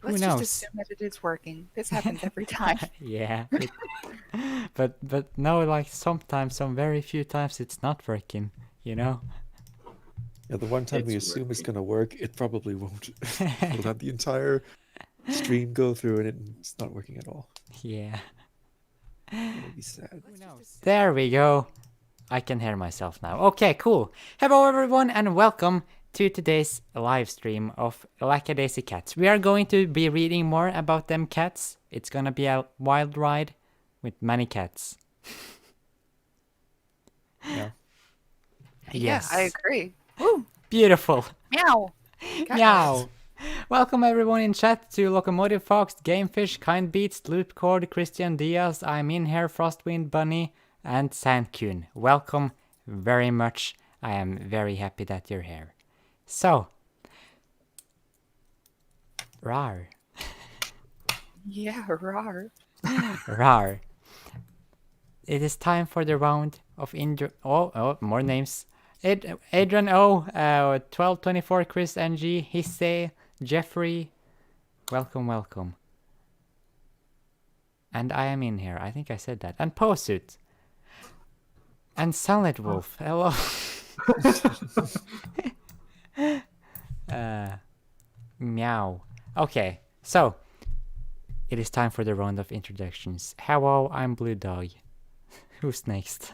Who Let's just knows? assume that it is working. This happens every time. Yeah. But no, like sometimes, some very few times, it's not working. You know. Yeah, the one time we It's assume it's working. gonna work, it probably won't. We'll have the entire stream go through and it's not working at all. Yeah. That'll be sad. Who knows? There we go. I can hear myself now. Okay, cool. Hello everyone and welcome to today's live stream of Lackadaisy cats. We are going to be reading more about them cats. It's gonna be a wild ride with many cats. Yeah. Yes. Yeah, I agree. Woo! Beautiful. Meow! Cat Meow. noise. Welcome everyone in chat to Locomotive Fox, Gamefish, Kind Beats, Loopcord, Christian Diaz, I'm in here, Frostwind Bunny, and Sandkun. Welcome very much. I am very happy that you're here. So, rar, Yeah, rar. rar. It is time for the round of more names. Adrian O, 1224, Chris NG, Hisse, Jeffrey. Welcome, welcome. And I am in here. I think I said that. And Posuit. And Sunlit Wolf. Hello. Meow. Okay, so it is time for the round of introductions. Hello, I'm Blue Dog. Who's next?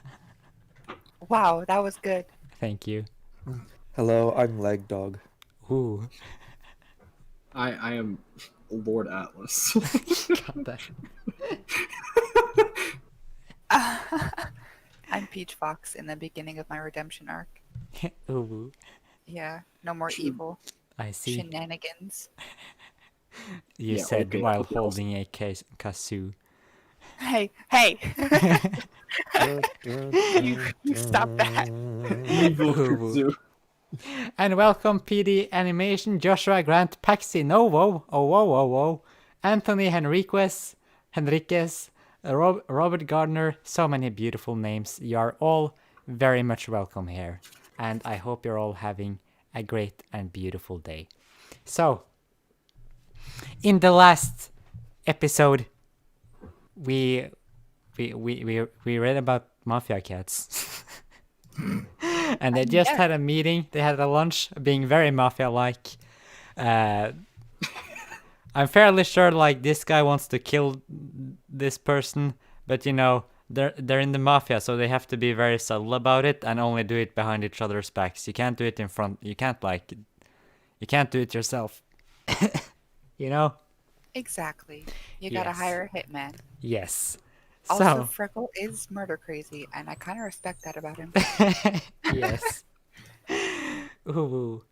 Wow, that was good. Thank you. Hello, I'm Leg Dog. Ooh. I am Lord Atlas. Got that. I'm Peach Fox in the beginning of my redemption arc. Ooh. Yeah, no more evil I see. shenanigans. You Yeah, said okay, while okay, holding a kazoo. Hey, hey! you stop that. Evil Ooh. kazoo. And welcome PD Animation, Joshua Grant, Paxi Novo, Anthony Henriquez, Robert Gardner, so many beautiful names. You are all very much welcome here. And I hope you're all having a great and beautiful day. So, in the last episode, we read about mafia cats. And they just had a meeting. They had a lunch, being very mafia-like. I'm fairly sure, like, this guy wants to kill this person, but you know, they're in the mafia, so they have to be very subtle about it and only do it behind each other's backs. You can't do it in front. You can't do it yourself. You know? Exactly. You gotta Yes. hire a hitman. Yes. Also, So, Freckle is murder crazy, and I kind of respect that about him. yes. Ooh.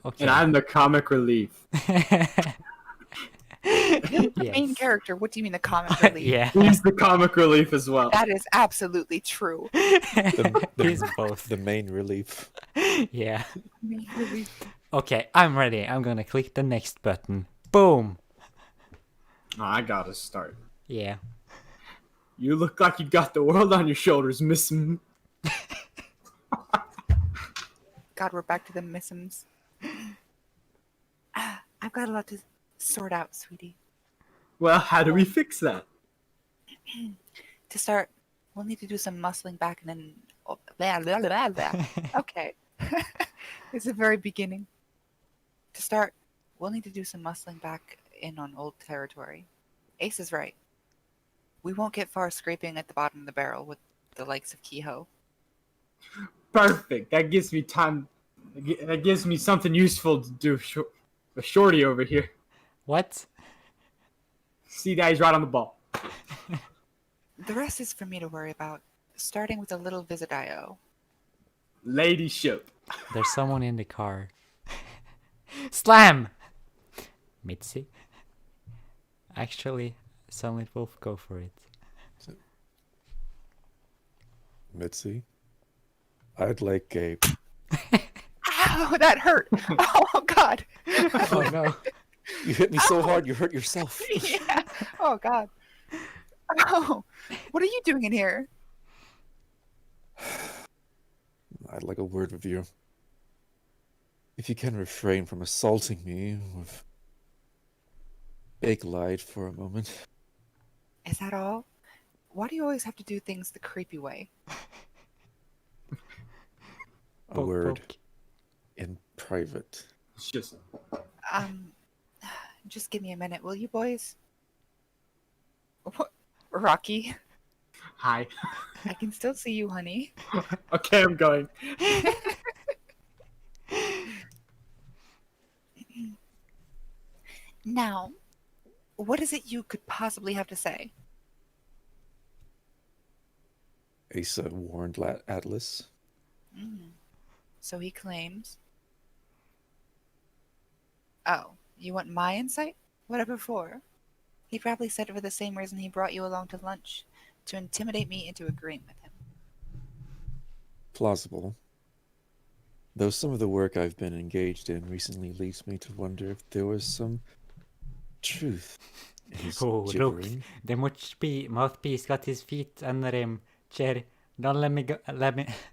Okay. And I'm the comic relief. You're the main Yes. character. What do you mean the comic relief? Yeah. He's the comic relief as well. That is absolutely true. He's both. The main relief. Yeah. Main relief. Okay, I'm ready. I'm gonna click the next button. Boom. Oh, I gotta start. Yeah. You look like you got the world on your shoulders, Miss. God, we're back to the missums. I've got a lot to sort out, sweetie. Well, how do we fix that? To start, we'll need to do some muscling back and then. Oh, blah, blah, blah, blah. Okay. It's the very beginning. To start, we'll need to do some muscling back in on old territory. Ace is right. We won't get far scraping at the bottom of the barrel with the likes of Kehoe. Perfect. That gives me time. That gives me something useful to do. A shorty over here. What? See that he's right on the ball. The rest is for me to worry about, starting with a little visit I owe. Ladyship. There's someone in the car. Slam! Mitzi? Actually, Sunlit Wolf, go for it. Mitzi, I'd like a. Ow, that hurt! Oh, God! Oh no. You hit me so hard, you hurt yourself. Yeah. Oh, God. Oh, what are you doing in here? I'd like a word with you. If you can refrain from assaulting me with Bake lied for a moment. Is that all? Why do you always have to do things the creepy way? A Poke, word poke. in private. It's just Um, just give me a minute, will you, boys? What? Rocky, hi. I can still see you, honey. Okay, I'm going. Now, what is it you could possibly have to say? Asa warned Atlas. Mm. So he claims. Oh, you want my insight? Whatever for? He probably said it for the same reason he brought you along to lunch, to intimidate me into agreeing with him. Plausible. Though some of the work I've been engaged in recently leads me to wonder if there was some truth in his Oh, look, gibbering. the mouthpiece got his feet under him. Cher, don't let me go.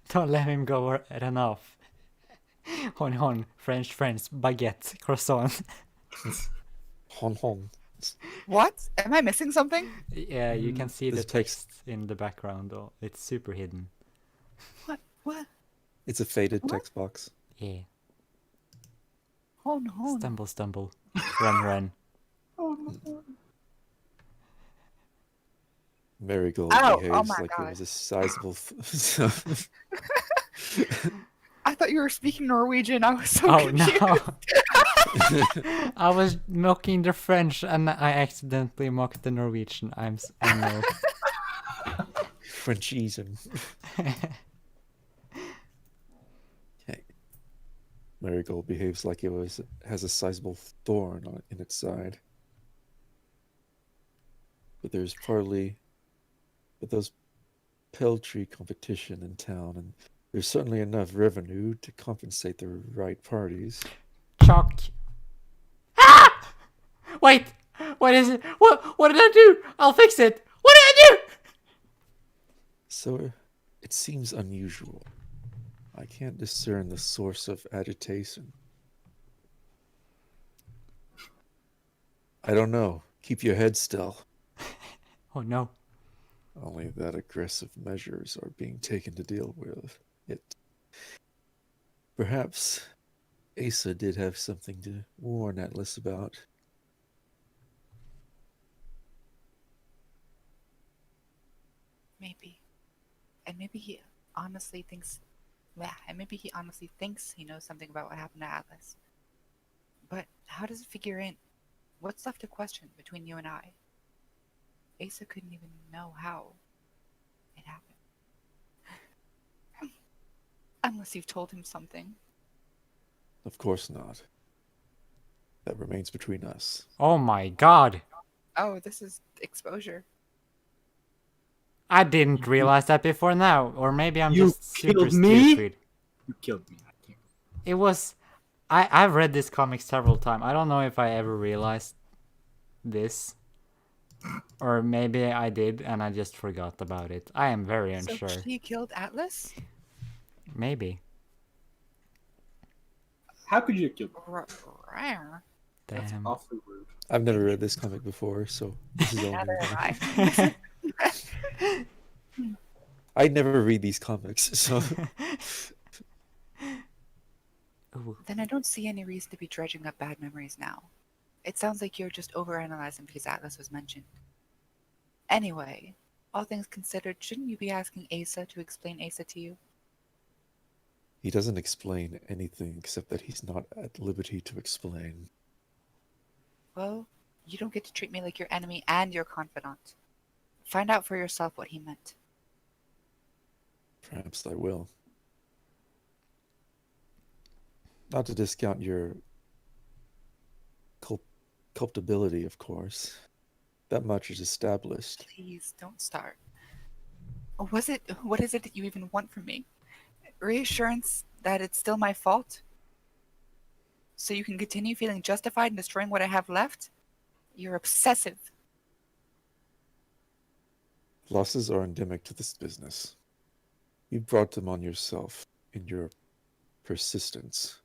Don't let him go or run off. Hon, French friends, baguette, croissant. Hon hon. What? Am I missing something? Yeah, you can see the This text- text in the background. Oh, it's super hidden. What? What? It's a faded What? text box. Yeah. Hold on. Stumble, stumble. Run, run. Marigold Oh behaves my like it God. was a sizable. I thought you were speaking Norwegian. I was so Oh confused. no! I was mocking the French and I accidentally mocked the Norwegian. I know. Frenchies and. Okay. Marigold behaves like it has a sizable thorn in its side. But those peltry competition in town, and there's certainly enough revenue to compensate the right parties. Chalk. Ah! Wait! What is it? What did I do? I'll fix it. What did I do? So it seems unusual. I can't discern the source of agitation. I don't know. Keep your head still. Oh no. Only that aggressive measures are being taken to deal with it. Perhaps Asa did have something to warn Atlas about. Maybe. And maybe he honestly thinks. Yeah, and maybe he honestly thinks he knows something about what happened to Atlas. But how does it figure in? What's left to question between you and I? Asa couldn't even know how it happened. Unless you've told him something. Of course not. That remains between us. Oh my god. Oh, this is exposure. I didn't realize that before now. Or maybe I'm You just super killed me? stupid. You killed me. I can't. It was. I've read this comic several times. I don't know if I ever realized this. Or maybe I did and I just forgot about it. I am very So unsure. she killed Atlas? Maybe. How could you kill me? Rare. That's Damn. awfully rude. I've never read this comic before, so this is all Neither new. have I. I never read these comics, so Ooh. Then I don't see any reason to be dredging up bad memories now. It sounds like you're just overanalyzing because Atlas was mentioned. Anyway, all things considered, shouldn't you be asking Asa to explain Asa to you? he doesn't explain anything except that he's not at liberty to explain. Well, you don't get to treat me like your enemy and your confidant. Find out for yourself what he meant. Perhaps I will. Not to discount your culpability, of course. That much is established. Please don't start. What is it that you even want from me? Reassurance that it's still my fault? So you can continue feeling justified in destroying what I have left? You're obsessive. Losses are endemic to this business. You brought them on yourself in your persistence.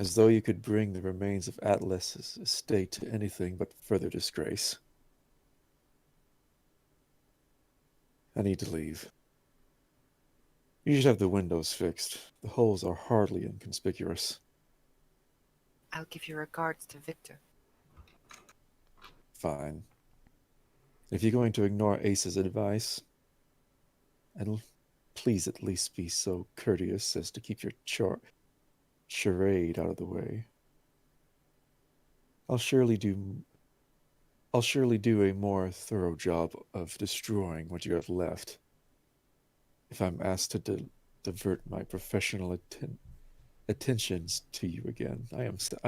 As though you could bring the remains of Atlas's estate to anything but further disgrace. I need to leave. You should have the windows fixed. The holes are hardly inconspicuous. I'll give your regards to Victor. Fine. If you're going to ignore Ace's advice, and please at least be so courteous as to keep your charade out of the way. I'll surely do a more thorough job of destroying what you have left if I'm asked to divert my professional attentions to you again. I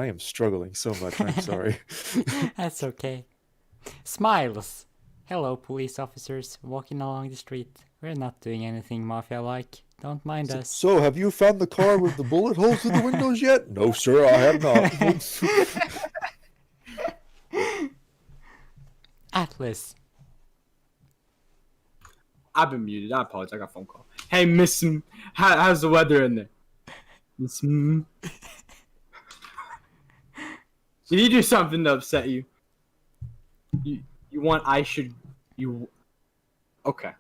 am struggling so much. I'm sorry. That's okay. Smiles. Hello, police officers walking along the street. We're not doing anything mafia-like. Don't mind us. So, have you found the car with the bullet holes in the windows yet? No, sir, I have not. Atlas. I've been muted. I apologize. I got a phone call. Hey, Miss how's the weather in there? Miss Did he do something to upset you? You want okay.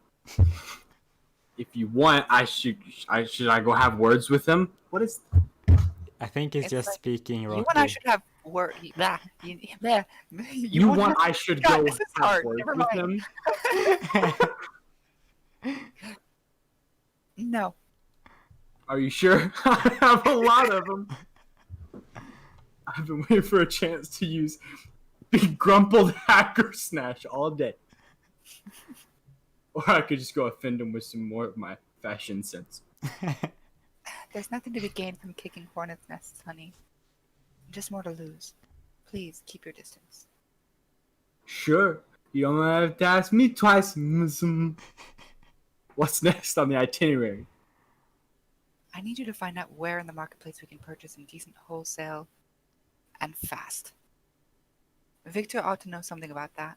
If you want, should I go have words with him? What is? I think he's It's just like, speaking You rotely. and I should have word. You want I should God, go this is have hard. words Never with mind. him? No. Are you sure? I have a lot of them. I've been waiting for a chance to use big grumpled hacker snatch all day. Or I could just go offend him with some more of my fashion sense. There's nothing to be gained from kicking hornets' nests, honey. Just more to lose. Please keep your distance. Sure, you don't have to ask me twice. What's next on the itinerary? I need you to find out where in the marketplace we can purchase some decent wholesale and fast. Victor ought to know something about that.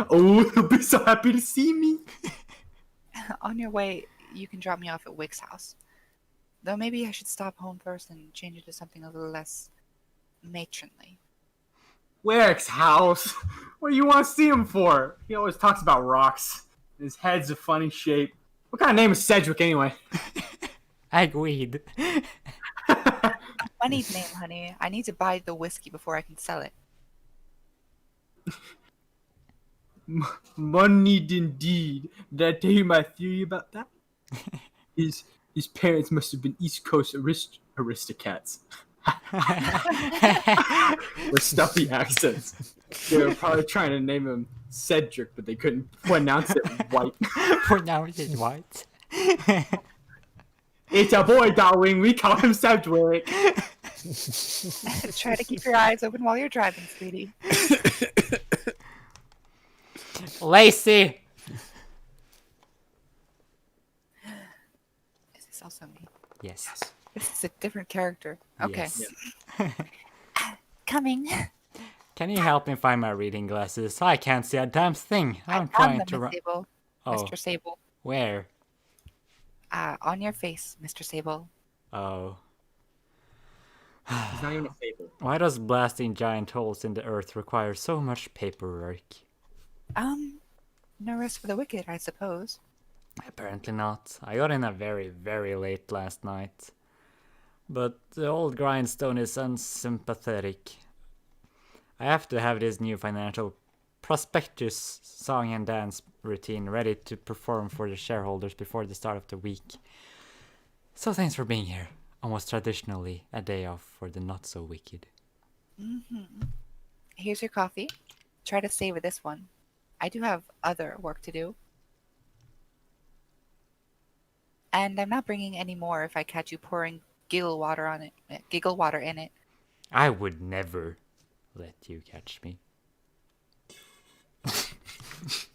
Oh, he'll be so happy to see me. On your way, you can drop me off at Wick's house. Though maybe I should stop home first and change it to something a little less matronly. Wick's house? What do you want to see him for? He always talks about rocks. His head's a funny shape. What kind of name is Cedric anyway? Agreed. Money's name, honey. I need to buy the whiskey before I can sell it. Moneyed indeed. Did I tell you my theory about that? His parents must have been East Coast aristocrats. With stuffy accents. They were probably trying to name him Cedric, but they couldn't pronounce it right. For now it is white. It's a boy, darling. We call him Cedric. Try to keep your eyes open while you're driving, sweetie. Lacey! Is this also me? Yes. This is a different character. Okay. Yes. Coming. Can you help me find my reading glasses? I can't see a damn thing. I'm I trying found to them, run. Miss Sable. Oh, Mr. Sable. where? On your face, Mr. Sable. Oh. He's not even a fable. Why does blasting giant holes in the earth require so much paperwork? No rest for the wicked, I suppose. Apparently not. I got in a very, very late last night. But the old grindstone is unsympathetic. I have to have this new financial prospectus song and dance routine ready to perform for the shareholders before the start of the week. So thanks for being here. Almost traditionally a day off for the not so wicked. Here's your coffee. Try to savor this one. I do have other work to do. And I'm not bringing any more if I catch you pouring giggle water in it. I would never let you catch me.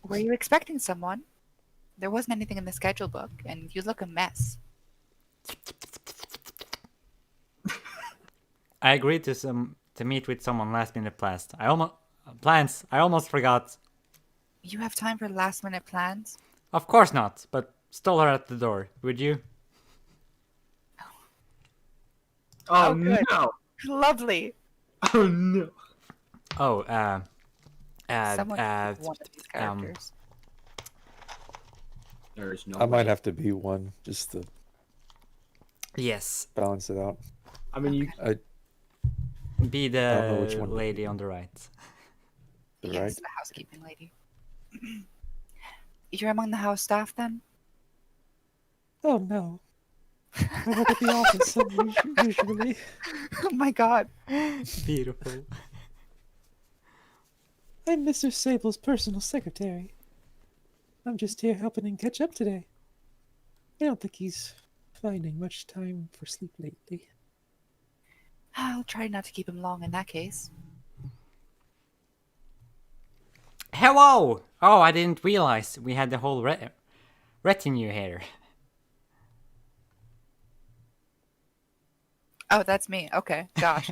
Were you expecting someone? There wasn't anything in the schedule book, and you look a mess. I agreed to meet with someone last minute I almost forgot. You have time for last-minute plans? Of course not, but stole her at the door. Would you? Oh, Oh, good. no. Lovely. Oh no. Oh, Someone uh, one of these um, characters. There is no I might way. have to be one just to yes, balance it out. I mean, you. I be don't know which the one to lady be. on the right. The Yes, right. the housekeeping lady. You're among the house staff then? Oh no. I work at the office usually. Oh my god. Beautiful. I'm Mr. Sable's personal secretary. I'm just here helping him catch up today. I don't think he's finding much time for sleep lately. I'll try not to keep him long in that case. Hello! Oh, I didn't realize we had the whole retinue here. Oh, that's me. Okay, gosh.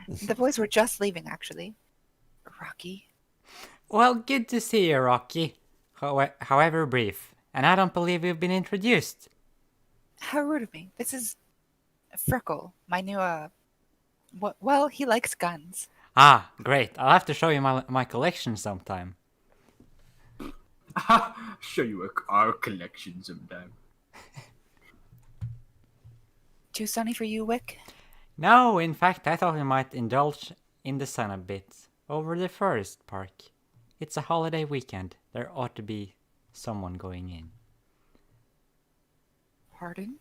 The boys were just leaving, actually. Rocky. Well, good to see you, Rocky. However brief. And I don't believe we've been introduced. How rude of me. This is Freckle, my new, well, he likes guns. Ah, great. I'll have to show you my collection sometime. Show you our collection sometime. Too sunny for you, Wick? No, in fact, I thought we might indulge in the sun a bit over the forest park. It's a holiday weekend. There ought to be someone going in. Pardon?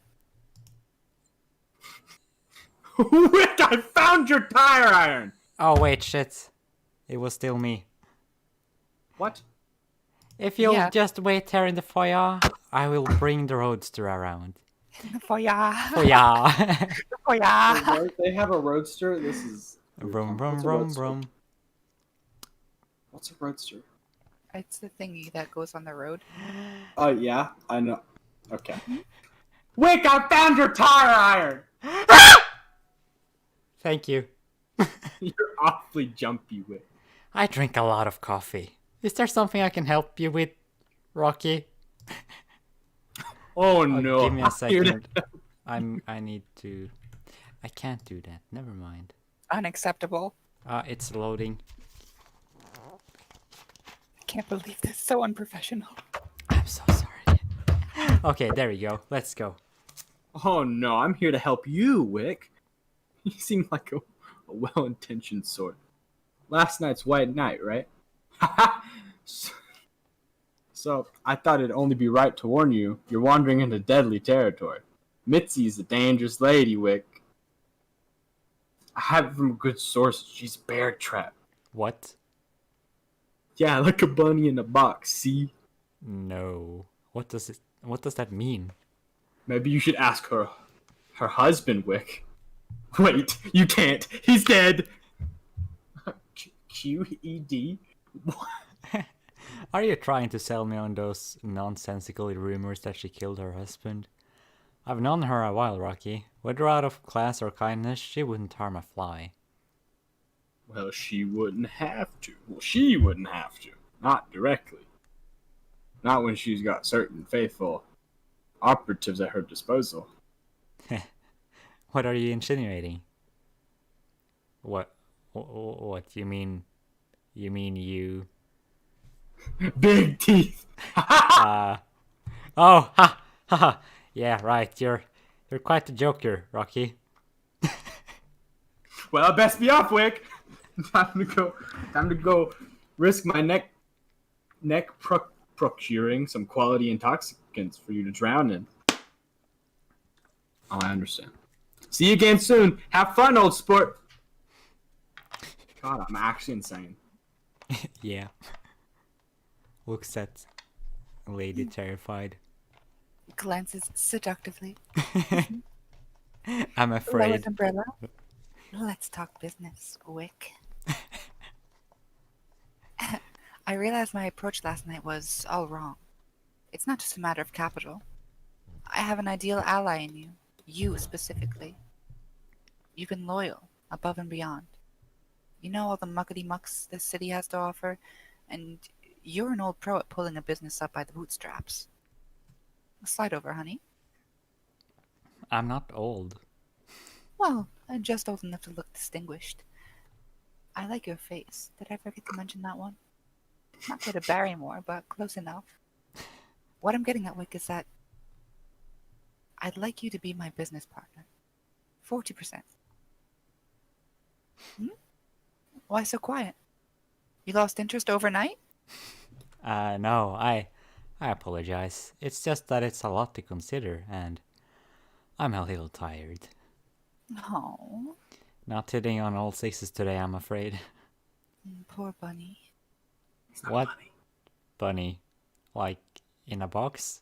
Rick, I found your tire iron! Oh, wait, shit. It was still me. What? If you'll Yeah. just wait here in the foyer, I will bring the roadster around. Foya. Foyer! Foya. They have a roadster? This is. Vroom, vroom, What's a vroom, roadster? vroom. What's a roadster? It's the thingy that goes on the road. Oh, yeah, I know. Okay. Wick, I found your tire iron! Thank you. You're awfully jumpy, Wick. I drink a lot of coffee. Is there something I can help you with, Rocky? Oh, Oh, no. give me a Here to- second. I need to... I can't do that. Never mind. Unacceptable. It's loading. I can't believe this. So unprofessional. I'm so sorry. Okay, there we go. Let's go. Oh, no, I'm here to help you, Wick. You seem like a well-intentioned sort. Last night's white night, right? So, I thought it'd only be right to warn you, you're wandering into deadly territory. Mitzi's a dangerous lady, Wick. I have it from a good source. She's bear trapped. What? Yeah, like a bunny in a box, see? No. What does that mean? Maybe you should ask her husband, Wick. Wait, you can't. He's dead. QED? Are you trying to sell me on those nonsensical rumors that she killed her husband? I've known her a while, Rocky. Whether out of class or kindness, she wouldn't harm a fly. Well, she wouldn't have to. Well, she wouldn't have to. Not directly. Not when she's got certain faithful operatives at her disposal. What are you insinuating? What you mean? You mean you? Big teeth! Oh, ha, ha. Yeah, right. You're quite the joker, Rocky. Well, best be off, Wick. Time to go risk my neck procuring some quality intoxicants for you to drown in. Oh, I understand. See you again soon. Have fun, old sport. God, I'm actually insane. Yeah. Looks at lady terrified. Glances seductively. I'm Lowers afraid. umbrella. Let's talk business, Wick. I realized my approach last night was all wrong. It's not just a matter of capital. I have an ideal ally in you. You specifically. You've been loyal, above and beyond. You know all the muckety-mucks this city has to offer, and you're an old pro at pulling a business up by the bootstraps. Slide over, honey. I'm not old. Well, I'm just old enough to look distinguished. I like your face. Did I forget to mention that one? Not quite a Barrymore, but close enough. What I'm getting at, Wick, is that I'd like you to be my business partner. 40%. Hmm? Why so quiet? You lost interest overnight? No, I apologize. It's just that it's a lot to consider, and I'm a little tired. Oh, Not hitting on all sixes today, I'm afraid. poor bunny. It's not What? funny. Bunny? Like, in a box?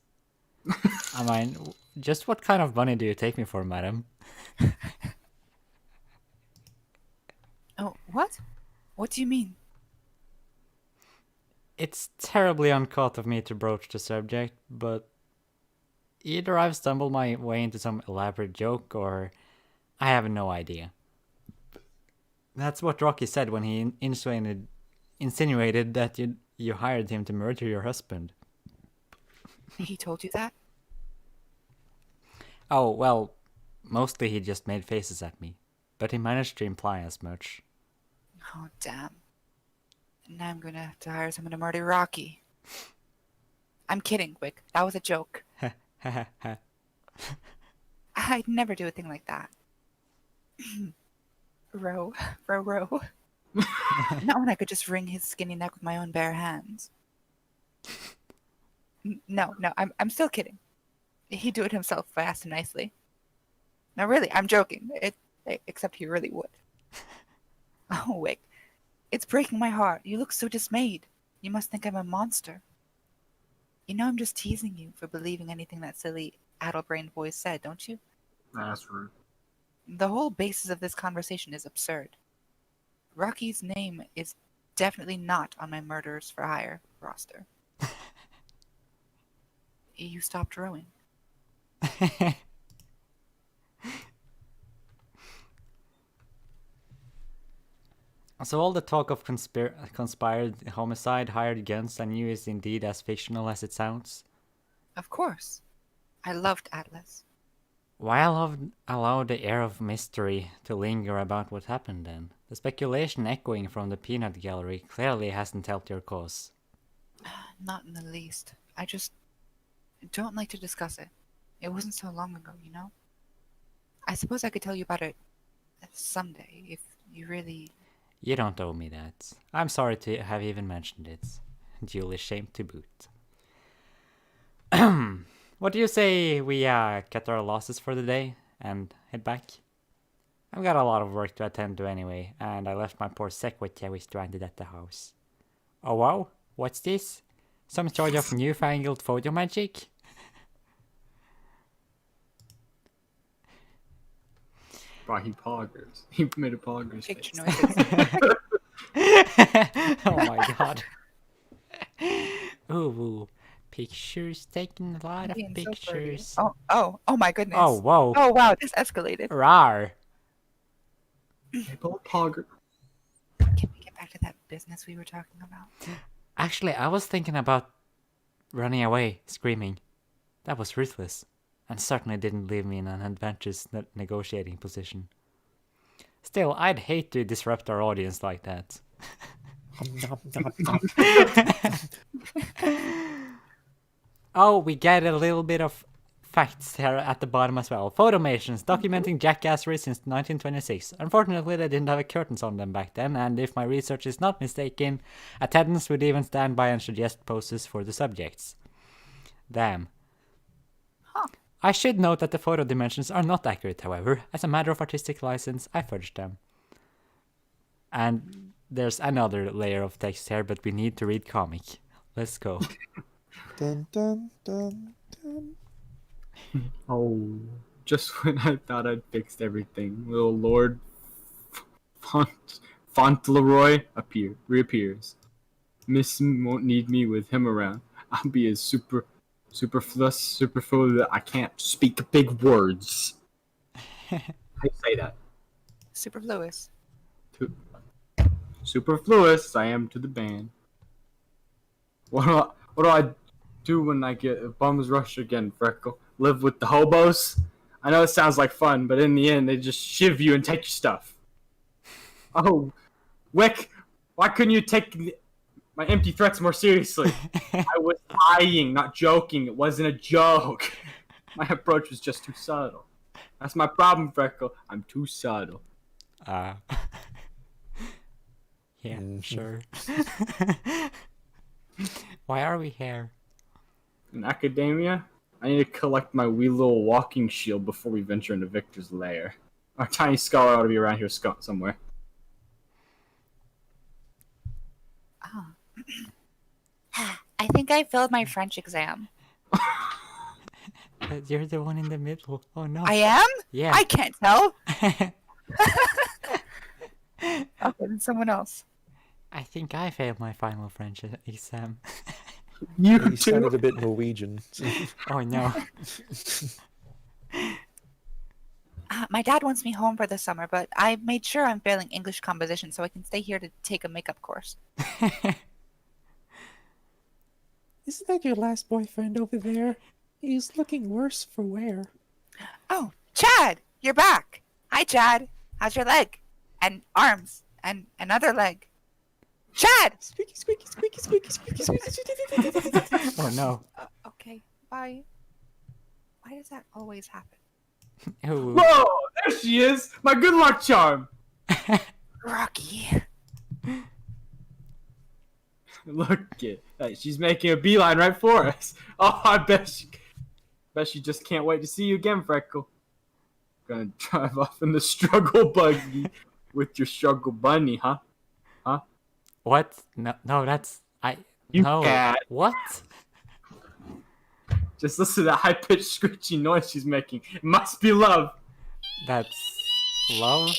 I mean, just what kind of bunny do you take me for, madam? Oh, what? What do you mean? It's terribly uncouth of me to broach the subject, but either I've stumbled my way into some elaborate joke, or I have no idea. That's what Rocky said when he insinuated that you hired him to murder your husband. He told you that? Oh, well, mostly he just made faces at me, but he managed to imply as much. Oh, damn. Now I'm gonna have to hire someone to murder Rocky. I'm kidding, Wick. That was a joke. I'd never do a thing like that. row, row. Not when I could just wring his skinny neck with my own bare hands. No, I'm still kidding. He'd do it himself if I asked him nicely. No, really, I'm joking. Except he really would. Oh, Wick. It's breaking my heart. You look so dismayed. You must think I'm a monster. You know I'm just teasing you for believing anything that silly, addle-brained boy said, don't you? That's rude. The whole basis of this conversation is absurd. Rocky's name is definitely not on my murderers for hire roster. You stopped rowing. So all the talk of conspired homicide, hired guns, and you is indeed as fictional as it sounds? Of course. I loved Atlas. Why allow the air of mystery to linger about what happened then? The speculation echoing from the peanut gallery clearly hasn't helped your cause. Not in the least. I just don't like to discuss it. It wasn't so long ago, you know? I suppose I could tell you about it someday, if you really... You don't owe me that. I'm sorry to have even mentioned it. Duly shamed to boot. What do you say we cut our losses for the day and head back? I've got a lot of work to attend to anyway, and I left my poor secretary stranded at the house. Oh wow, what's this? Some sort of newfangled photo magic? Bro, he poggers. He made a poggers Picture face. noises. Oh my god. Ooh, pictures, taking a lot of Being so flirty. pictures. Oh my goodness. Oh, whoa. Oh wow, this escalated. Rar. They both pogger. Can we get back to that business we were talking about? Actually, I was thinking about running away, screaming. That was ruthless, and certainly didn't leave me in an advantageous negotiating position. Still, I'd hate to disrupt our audience like that. Oh, we get a little bit of facts here at the bottom as well. Photomations documenting jackassery since 1926. Unfortunately, they didn't have curtains on them back then, and if my research is not mistaken, attendants would even stand by and suggest poses for the subjects. Damn. Huh. I should note that the photo dimensions are not accurate, however. As a matter of artistic license, I fudged them. And there's another layer of text here, but we need to read comic. Let's go. Dun dun dun dun. Oh, just when I thought I'd fixed everything, little Lord Fauntleroy reappears. Miss won't need me with him around. I'll be as superfluous that I can't speak big words. How you say that? Superfluous. Superfluous I am to the band. What do I do when I get a bum's rush again, Freckle? Live with the hobos? I know it sounds like fun, but in the end, they just shiv you and take your stuff. Oh, Wick, why couldn't you take my empty threats more seriously? I was lying, not joking. It wasn't a joke. My approach was just too subtle. That's my problem, Freckle. I'm too subtle. Yeah, sure. Why are we here? In academia, I need to collect my wee little walking shield before we venture into Victor's lair. Our tiny scholar ought to be around here somewhere. I think I failed my French exam. You're the one in the middle. Oh no. I am? Yeah. I can't tell. Okay, then someone else. I think I failed my final French exam. You You sounded a bit Norwegian. Oh no. My dad wants me home for the summer, but I made sure I'm failing English composition so I can stay here to take a makeup course. Isn't that your last boyfriend over there? He's looking worse for wear. Oh, Chad, you're back. Hi, Chad. How's your leg? And arms. And another leg. Chad! Squeaky, squeaky, squeaky, squeaky, squeaky, squeaky. Oh no. Okay, bye. Why does that always happen? Ooh. Whoa! There she is! My good luck charm! Rocky. Look it. Hey, she's making a beeline right for us. Oh, I bet she just can't wait to see you again, Freckle. Gonna drive off in the struggle buggy with your struggle bunny, huh? What? No, that's You no. cat. What? Just listen to that high-pitched screechy noise she's making. It must be love. That's love.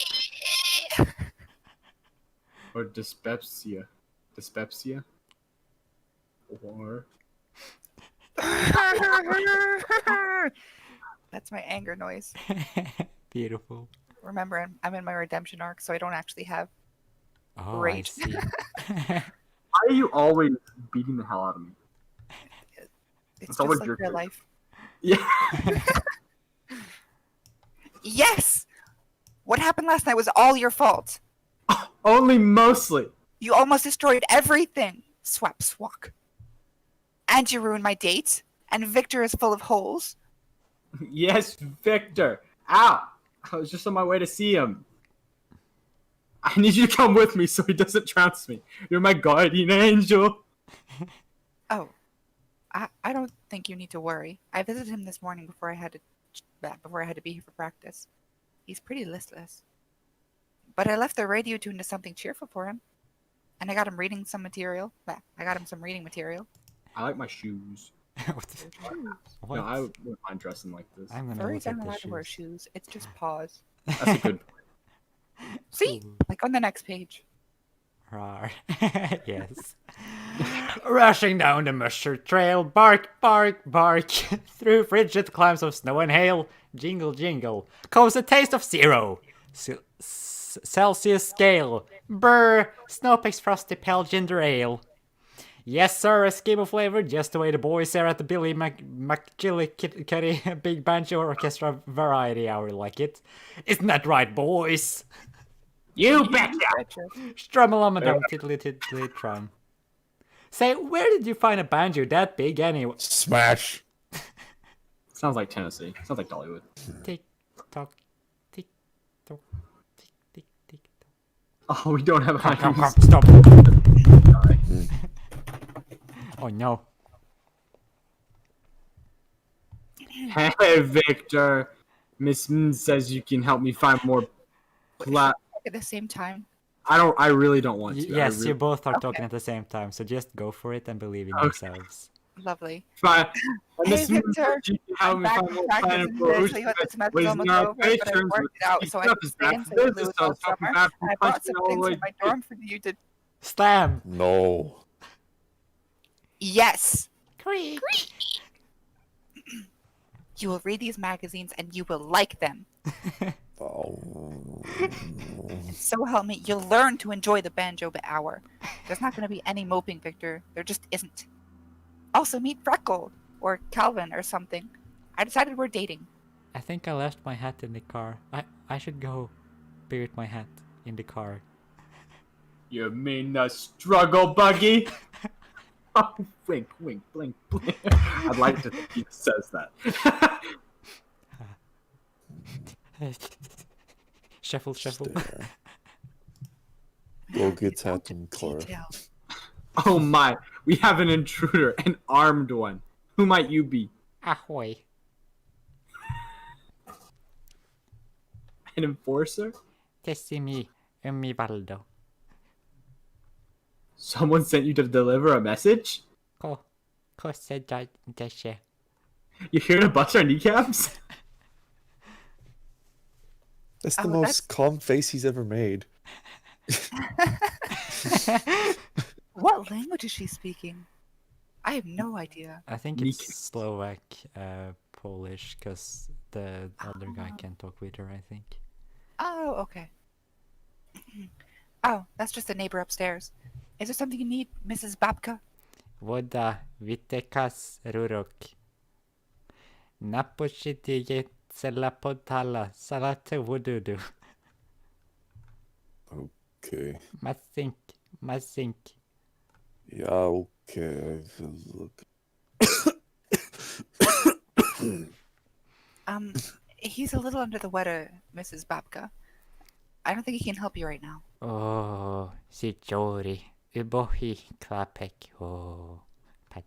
Or dyspepsia. Dyspepsia? Or... That's my anger noise. Beautiful. Remember, I'm in my redemption arc, so I don't actually have Oh, Rage. I see. Why are you always beating the hell out of me? It's It's just always like your real turn. life. Yeah. Yes! What happened last night was all your fault. Only mostly. You almost destroyed everything. Swap swak. And you ruined my date. And Victor is full of holes. Yes, Victor. Ow. I was just on my way to see him. I need you to come with me so he doesn't trounce me. You're my guardian angel. Oh, I don't think you need to worry. I visited him this morning before I had to be here for practice. He's pretty listless. But I left the radio tuned to something cheerful for him. And I got him reading some material. I got him some reading material. I like my shoes. What? No, I wouldn't mind dressing like this. I'm gonna Furries look at aren't the allowed to wear shoes. shoes. It's just paws. That's a good point. See? Ooh. Like on the next page. Rawr. Yes. Rushing down the mustard trail, bark, bark, bark, through frigid climes of snow and hail, jingle, jingle, comes a taste of 0 Celsius scale. Brr, Snowpeak's frosty pale ginger ale. Yes, sir, a scheme flavor, just the way the boys here at the Billy McGillicuddy Big Banjo Orchestra Variety Hour like it. Isn't that right, boys? You betcha! Strumalamadum tiddly tiddly trum. Say, where did you find a banjo that big anyway? Smash. Sounds like Tennessee. Sounds like Dollywood. Tick tock, tick tock, tick tick tick tock. Oh, we don't have Come, come, high come, stop. Oh no. Hey, Victor. Miss M says you can help me find more At the same time. I really don't want to. Yes, I really... you both are Okay. talking at the same time, so just go for it and believe in Okay. yourselves. Lovely. Fine. Hey, Miss M Victor. says you can help I'm me back find from more practice planning and for today, who's so you had the semester's raising almost our over, but I patrons worked with it out so I stuff could is stay back in to St. Louis business, all so summer. talking about And I bought punching some all the things way in my dorm for you to... Slam! No. Yes! Creak! You will read these magazines and you will like them. Oh. So help me, you'll learn to enjoy the banjo hour. There's not going to be any moping, Victor. There just isn't. Also, meet Freckle or Calvin or something. I decided we're dating. I think I left my hat in the car. I should go pick up my hat in the car. You mean the struggle buggy? Oh, wink, wink, blink, blink. I'd like to think he says that. Shuffle, shuffle. Stare. Go get Down hat to and Cora. detail. Oh my, we have an intruder, an armed one. Who might you be? Ahoy. An enforcer? Tessi me, Baldo. Someone sent you to deliver a message? Cosa desce. You here to bust our kneecaps? That's the Oh, most calm face he's ever made. What language is she speaking? I have no idea. I think Nick. it's Slovak, Polish, because the other guy can't talk with her, I think. Oh, okay. Oh, that's just a neighbor upstairs. Is there something you need, Mrs. Babka? Voda vitekas rurok. Napočitiye celapotala salate vududu. Okay. Masink. Yeah, okay. I will look. He's a little under the weather, Mrs. Babka. I don't think he can help you right now. Oh, si chori. Ubohi klapek. Oh, pat.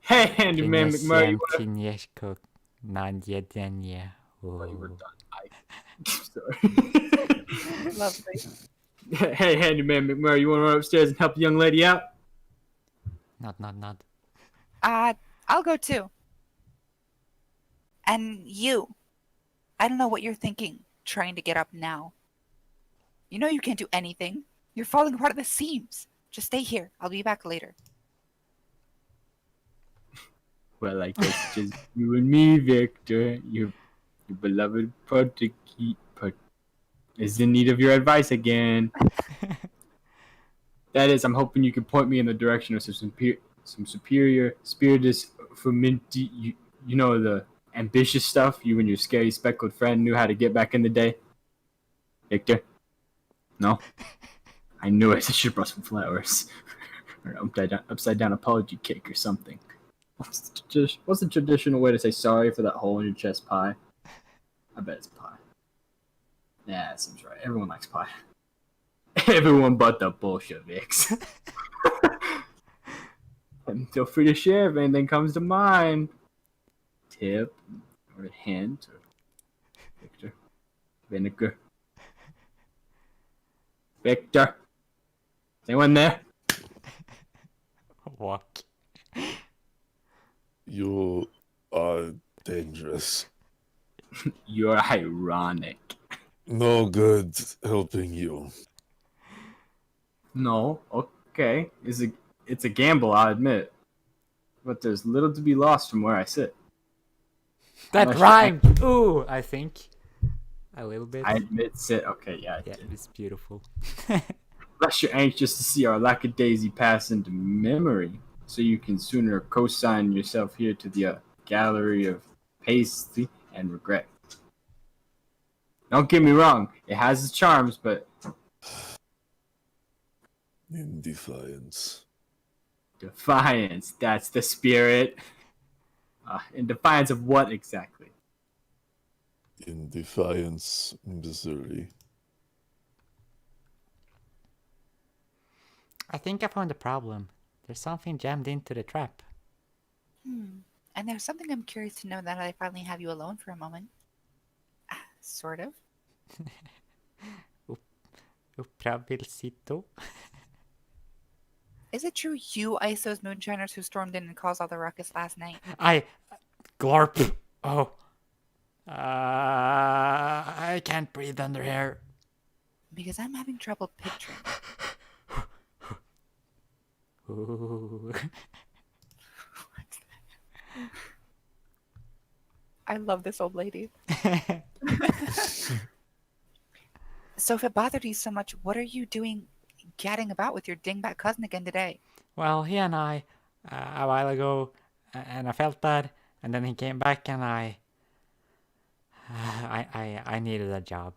Hey, Handyman McMurray, you wanna... Tinyesko nadjedenie. Oh, you were Oh. done. Sorry. Lovely. Hey, Handyman McMurray, you want to run upstairs and help the young lady out? Not. I'll go too. And you. I don't know what you're thinking, trying to get up now. You know you can't do anything. You're falling apart at the seams. Just stay here. I'll be back later. Well, I guess just you and me, Victor. Your beloved protege is in need of your advice again. That is, I'm hoping you can point me in the direction of some superior spiritus fomenti. You know, the ambitious stuff you and your scary speckled friend knew how to get back in the day. Victor? No? I knew it. I should have brought some flowers. Or an upside down apology cake or something. What's the traditional way to say sorry for that hole in your chest pie? I bet it's pie. Yeah, that seems right. Everyone likes pie. Everyone but the Bolsheviks. And feel free to share if anything comes to mind. Tip, or a hint, or Victor. Vinegar. Victor. Is anyone there? Walk. You are dangerous. You're ironic. No good helping you. No, okay. It's a gamble, I admit. But there's little to be lost from where I sit. That Unless rhymed! Ooh, I think. A little bit. I admit sit. Okay, yeah. Yeah, it's beautiful. Unless you're anxious to see our Lackadaisy pass into memory, so you can sooner co-sign yourself here to the gallery of pastry and regret. Don't get me wrong, it has its charms, but In defiance. defiance, that's the spirit. In defiance of what exactly? In defiance, Missouri. I think I found the problem. There's something jammed into the trap. And there's something I'm curious to know that I finally have you alone for a moment. Sort of. Upravilsito. Is it true you iced those moonshiners who stormed in and caused all the ruckus last night? Glorp. Oh. I can't breathe under here. Because I'm having trouble picturing. Ooh. I love this old lady. So if it bothered you so much, what are you doing gadding about with your dingbat cousin again today? Well, he and I, a while ago, and I felt bad, and then he came back and I I needed a job.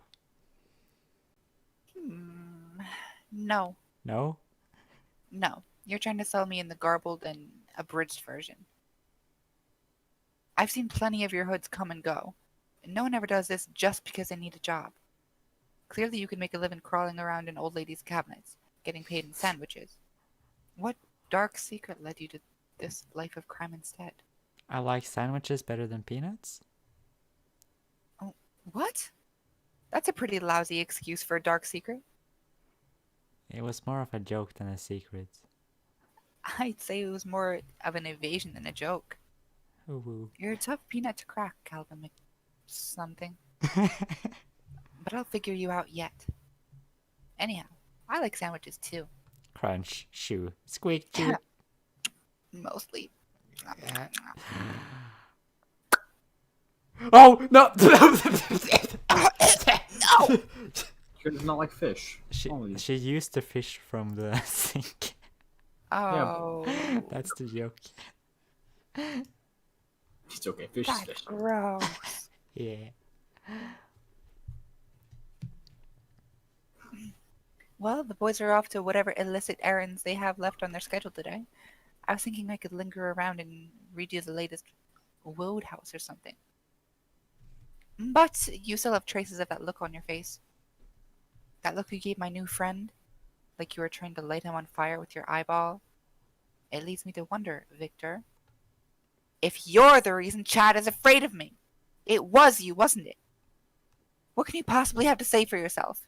No, No? no. You're trying to sell me in the garbled and abridged version. I've seen plenty of your hoods come and go. No one ever does this just because they need a job. Clearly, you can make a living crawling around in old ladies' cabinets, getting paid in sandwiches. What dark secret led you to this life of crime instead? I like sandwiches better than peanuts? Oh, what? That's a pretty lousy excuse for a dark secret. It was more of a joke than a secret. I'd say it was more of an evasion than a joke. UwU. You're a tough peanut to crack, Calvin something. But I'll figure you out yet. Anyhow, I like sandwiches too. Crunch, shoe, squeak, chew. Mostly. Oh, no! No! She does not like fish. she, Only- she used the fish from the sink. Oh, That's the joke. It's okay. Fish is that's fish. gross. Yeah. Well, the boys are off to whatever illicit errands they have left on their schedule today. I was thinking I could linger around and read you the latest Woad House or something. But you still have traces of that look on your face. That look you gave my new friend, like you were trying to light him on fire with your eyeball. It leads me to wonder, Victor, if you're the reason Chad is afraid of me. It was you, wasn't it? What can you possibly have to say for yourself?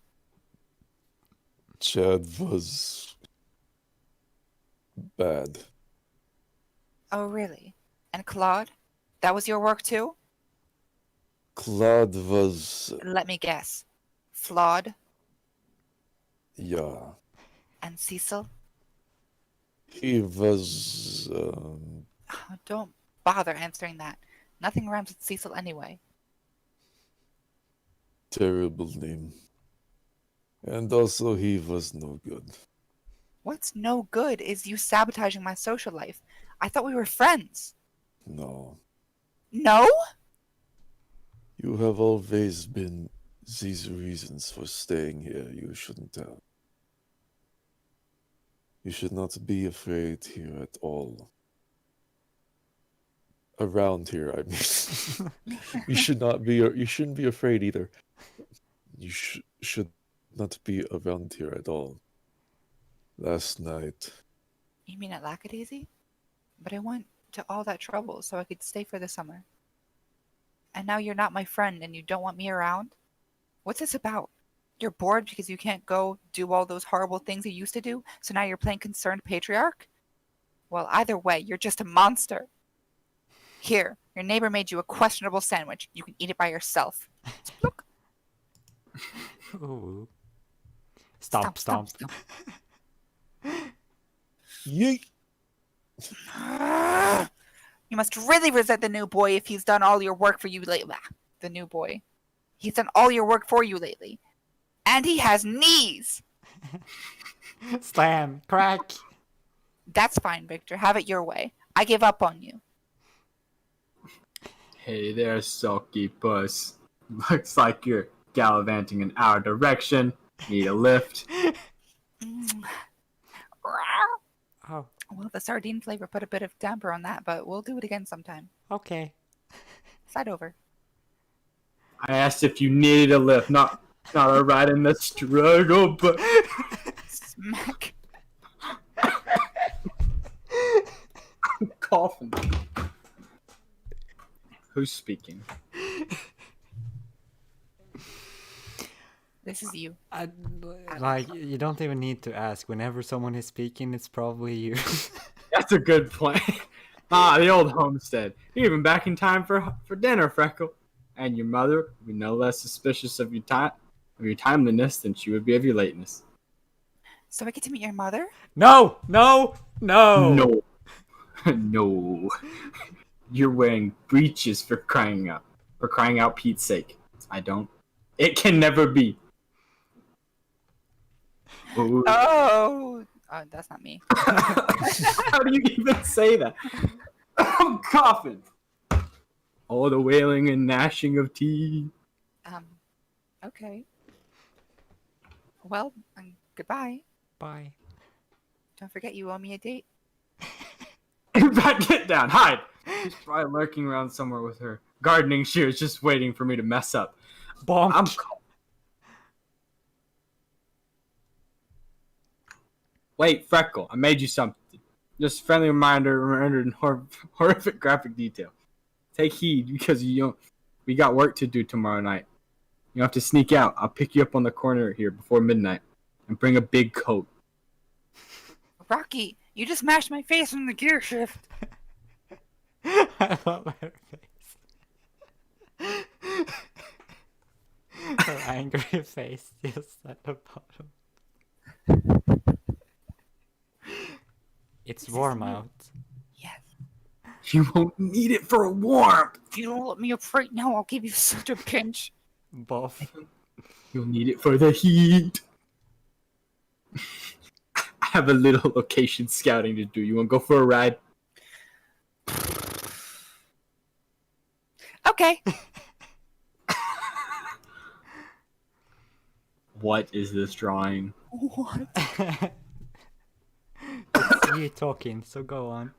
Chad was bad. Oh, really? And Claude? That was your work too? Claude was, Let me guess. Flawed? yeah, And Cecil? he was, Don't bother answering that. Nothing rhymes with Cecil anyway. terrible name. And also, he was no good. What's no good is you sabotaging my social life. I thought we were friends. No. No? You have always been these reasons for staying here. You shouldn't have. You should not be afraid here at all. Around here, I mean. You shouldn't be afraid either. You should not be around here at all. Last night, You mean at Lackadaisy? But I went to all that trouble so I could stay for the summer. And now you're not my friend and you don't want me around? What's this about? You're bored because you can't go do all those horrible things you used to do, so now you're playing concerned patriarch? Well, either way, you're just a monster. Here, your neighbor made you a questionable sandwich. You can eat it by yourself. Look. UwU. Stomp, stomp. yeet! You must really resent the new boy if he's done all your work for you lately. The new boy. He's done all your work for you lately. And he has knees! Slam, crack. That's fine, Victor. Have it your way. I give up on you. Hey there, sulky puss. Looks like you're gallivanting in our direction. Need a lift? Mm. Oh, Well, the sardine flavor put a bit of damper on that, but we'll do it again sometime. okay. Side over. I asked if you needed a lift, not a ride in the struggle, but Smack. I'm coughing. Who's speaking? This is you. Like, you don't even need to ask. Whenever someone is speaking, it's probably you. That's a good plan. The old homestead. You're even back in time for dinner, Freckle. And your mother would be no less suspicious of your timeliness than she would be of your lateness. So I get to meet your mother? No, no, no. No. No. You're wearing breeches for crying out Pete's sake. It can never be. Ooh. Oh, that's not me. How do you even say that? I'm coughing. all the wailing and gnashing of teeth. Okay. Well, goodbye. Bye. Don't forget you owe me a date. In fact, get down, hide. She's probably lurking around somewhere with her gardening shears, just waiting for me to mess up. Bonk. I'm. Wait, Freckle, I made you something. Just a friendly reminder rendered in horrific graphic detail. Take heed because we got work to do tomorrow night. You have to sneak out. I'll pick you up on the corner here before midnight and bring a big coat. Rocky, you just mashed my face in the gear shift. I love her face. Her angry face just at the bottom. It's warm out. Yes. You won't need it for a warmth. If you don't let me up right now, I'll give you such a pinch. Both. You'll need it for the heat. I have a little location scouting to do. You want to go for a ride? Okay. What is this drawing? What? It's you talking, so go on.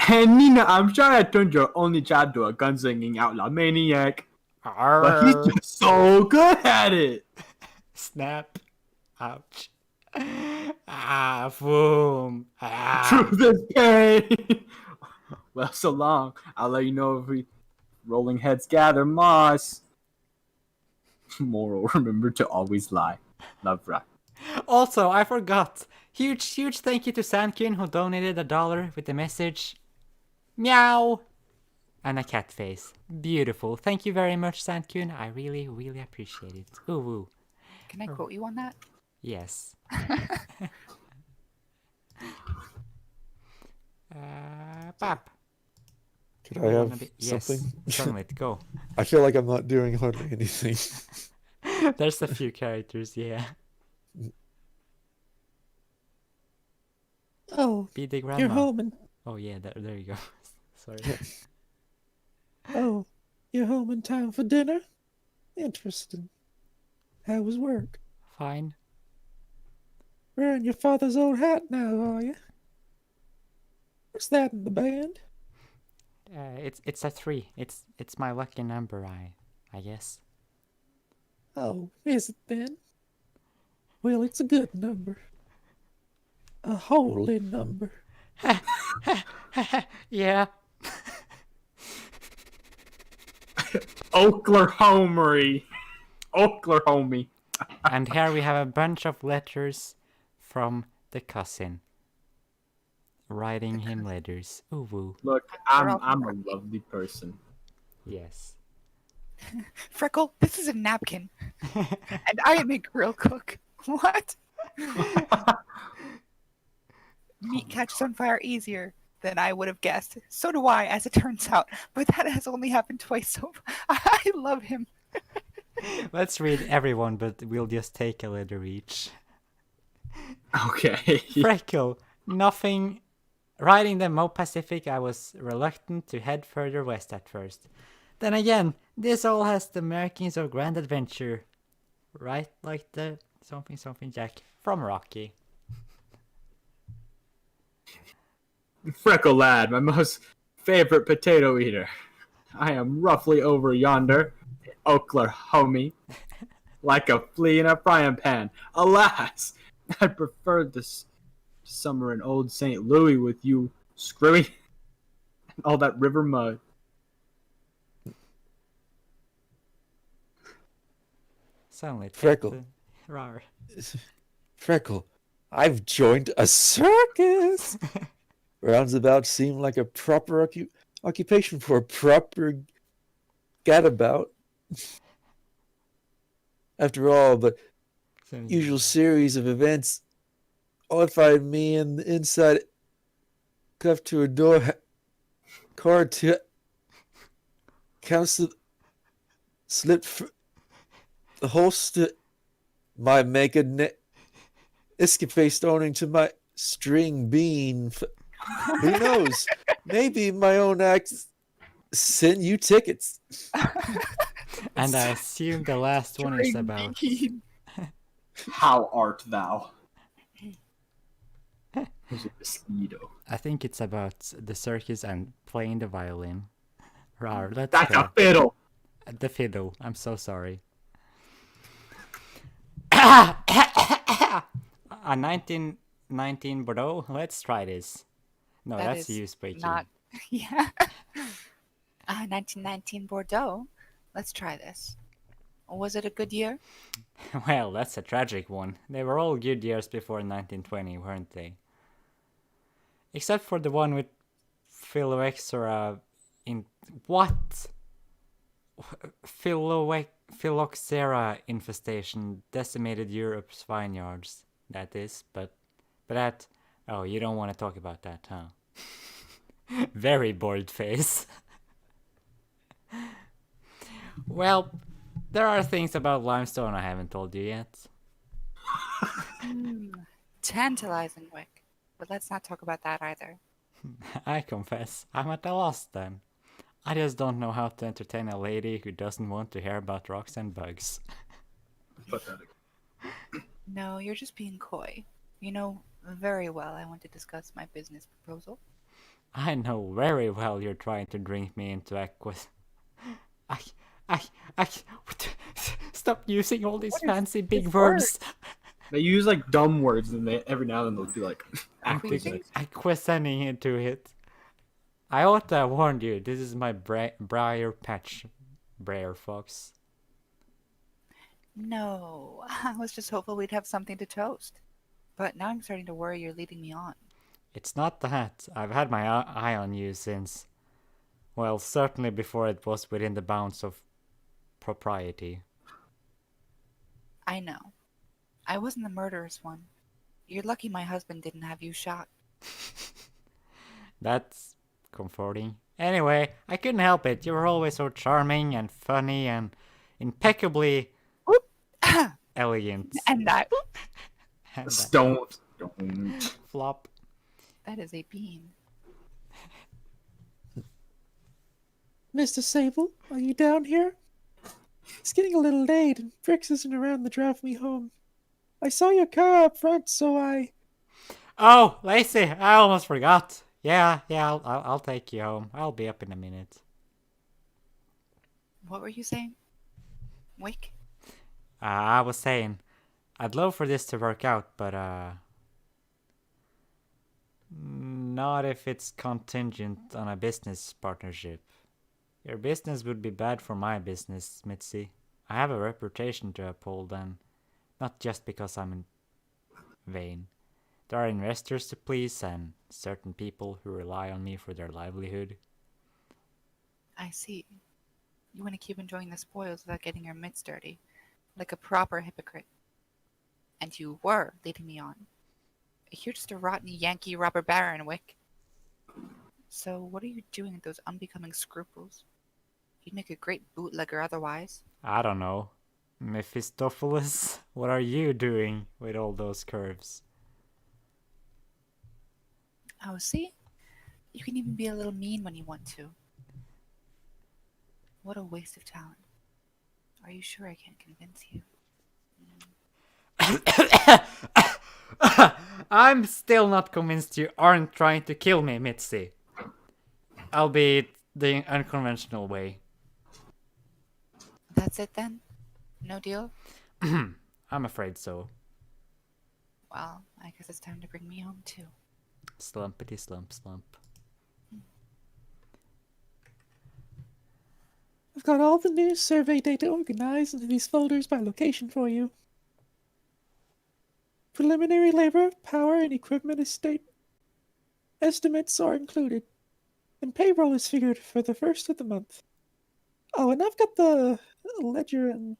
And Nina, I'm sure I turned your only child to a gunslinging outlaw maniac. But he's just so good at it. Snap. Ouch. Ah, boom. Ah. Truth is pain. Well, so long. I'll let you know if we rolling heads gather moss. Moral, remember to always lie. Love, Rock. Also, I forgot. Huge thank you to Sankun who donated $1 with the message meow and a cat face. Beautiful. Thank you very much, Sankun. I really appreciate it. UwU. Can I quote you on that? Yes. Pap. Could I have Yes. something? Sunlit, go. I feel like I'm not doing hardly anything. There's a few characters, yeah. Oh, Be the grandma. you're home and Oh yeah, there you go. Sorry. oh, you're home in time for dinner? Interesting. How was work? Fine. Wearing your father's old hat now, are you? What's that in the band? It's a 3. It's my lucky number, I guess. Oh, is it then? Well, it's a good number. A holy number. Yeah. Oklahomery. Oklahomie. And here we have a bunch of letters from the cousin. Writing him letters. UwU. Look, I'm a lovely person. Yes. Freckle, this is a napkin. And I am a grill cook. What? Meat catches on fire easier than I would have guessed. So do I, as it turns out. But that has only happened twice, so I love him. Let's read everyone, but we'll just take a letter each. Okay. Freckle, nothing. Riding the Mo Pacific, I was reluctant to head further west at first. Then again, this all has the markings of grand adventure. Right like the something Jack from Rocky. Freckle lad, my most favorite potato eater. I am roughly over yonder, Oklahomie, like a flea in a frying pan. Alas, I preferred this summer in old St. Louis with you, Screwy, and all that river mud. Sunlit. Freckle. Rar. Freckle, I've joined a circus. Roundabout seemed like a proper occupation for a proper gadabout. After all, but usual series of events all find me in the inside cuffed to a door card to counsel slipped the holster my mega escapade owing to my string bean. Who knows? Maybe my own send you tickets. And I assume the last one is about. How art thou? Who's a mosquito? I think it's about the circus and playing the violin. Rar, let's That's go. a fiddle. The fiddle. I'm so sorry. A 1919 Bordeaux. Let's try this. No, That that's is you speaking. Not. Yeah. 1919 Bordeaux. Let's try this. Was it a good year? Well, that's a tragic one. They were all good years before 1920, weren't they? Except for the one with Phylloxera in what? Phylloxera infestation decimated Europe's vineyards. That is, but that. Oh, you don't want to talk about that, huh? Very bored face. Well, there are things about limestone I haven't told you yet. Tantalizing, Wick. But let's not talk about that either. I confess, I'm at a loss then. I just don't know how to entertain a lady who doesn't want to hear about rocks and bugs. Pathetic. No, you're just being coy. You know very well I want to discuss my business proposal. I know very well you're trying to drink me into aquas. I, stop using all these fancy big words. They use like dumb words, and they every now and then they'll be like Acquisition? Acquiescing into it. I ought to have warned you, this is my briar patch, Briar Fox. No, I was just hopeful we'd have something to toast. But now I'm starting to worry you're leading me on. It's not that. I've had my eye on you since, well, certainly before it was within the bounds of propriety. I know. I wasn't the murderous one. You're lucky my husband didn't have you shot. That's comforting. Anyway, I couldn't help it. You were always so charming and funny and impeccably elegant. And that, And that don't. flop. that is a bean. Mr. Sable, are you down here? It's getting a little late, and Fricks isn't around to drive me home. I saw your car up front, so I... Oh, Lacey, I almost forgot. Yeah, I'll take you home. I'll be up in a minute. What were you saying? Wick? I was saying, I'd love for this to work out, but not if it's contingent on a business partnership. Your business would be bad for my business, Mitzi. I have a reputation to uphold, and not just because I'm vain. There are investors to please and certain people who rely on me for their livelihood. I see. You want to keep enjoying the spoils without getting your mitts dirty, like a proper hypocrite. And you were leading me on. You're just a rotten Yankee robber baron, Wick. So what are you doing with those unbecoming scruples? You'd make a great bootlegger otherwise. I don't know. Mephistopheles, what are you doing with all those curves? Oh, see? You can even be a little mean when you want to. What a waste of talent. Are you sure I can't convince you? I'm still not convinced you aren't trying to kill me, Mitzi. Albeit the unconventional way. That's it then? No deal? I'm afraid so. Well, I guess it's time to bring me home too. Slumpity slump slump. I've got all the new survey data organized into these folders by location for you. Preliminary labor, power, and equipment estate estimates are included, and payroll is figured for the first of the month. Oh, and I've got the ledger and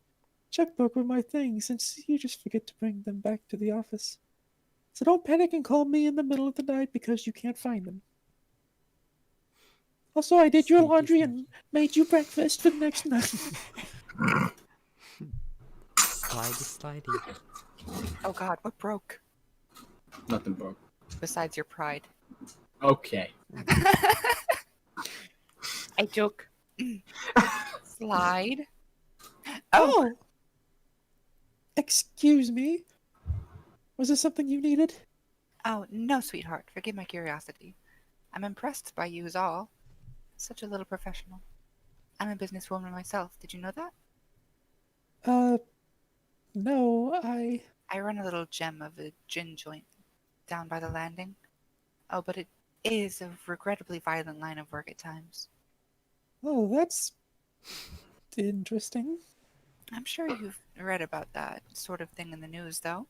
checkbook with my things, since you just forget to bring them back to the office. So don't panic and call me in the middle of the night because you can't find them. Also, I did your Sneaky laundry snitch. and made you breakfast for the next night. Slidey slidey. Oh god, what broke? Nothing broke. Besides your pride. Okay. I joke. Slide. Oh, Oh, excuse me. Was this something you needed? oh, no, sweetheart. Forgive my curiosity. I'm impressed by you, is all. Such a little professional. I'm a businesswoman myself. Did you know that? Uh, no, I run a little gem of a gin joint down by the landing. Oh, but it is a regrettably violent line of work at times. Oh, that's interesting. I'm sure you've read about that sort of thing in the news, though.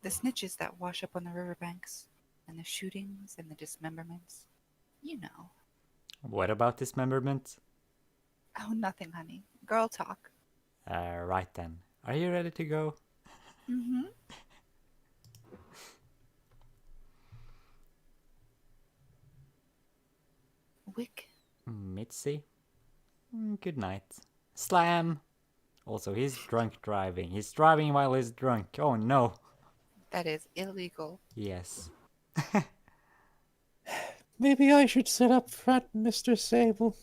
The snitches that wash up on the riverbanks, and the shootings and the dismemberments. You know. What about dismemberment? Oh, nothing, honey. Girl talk. Right then. Are you ready to go? Mm-hmm. Wick. Mitzi? Good night. Slam! Also, he's drunk driving. He's driving while he's drunk. Oh no. That is illegal. Yes. Maybe I should sit up front, Mr. Sable.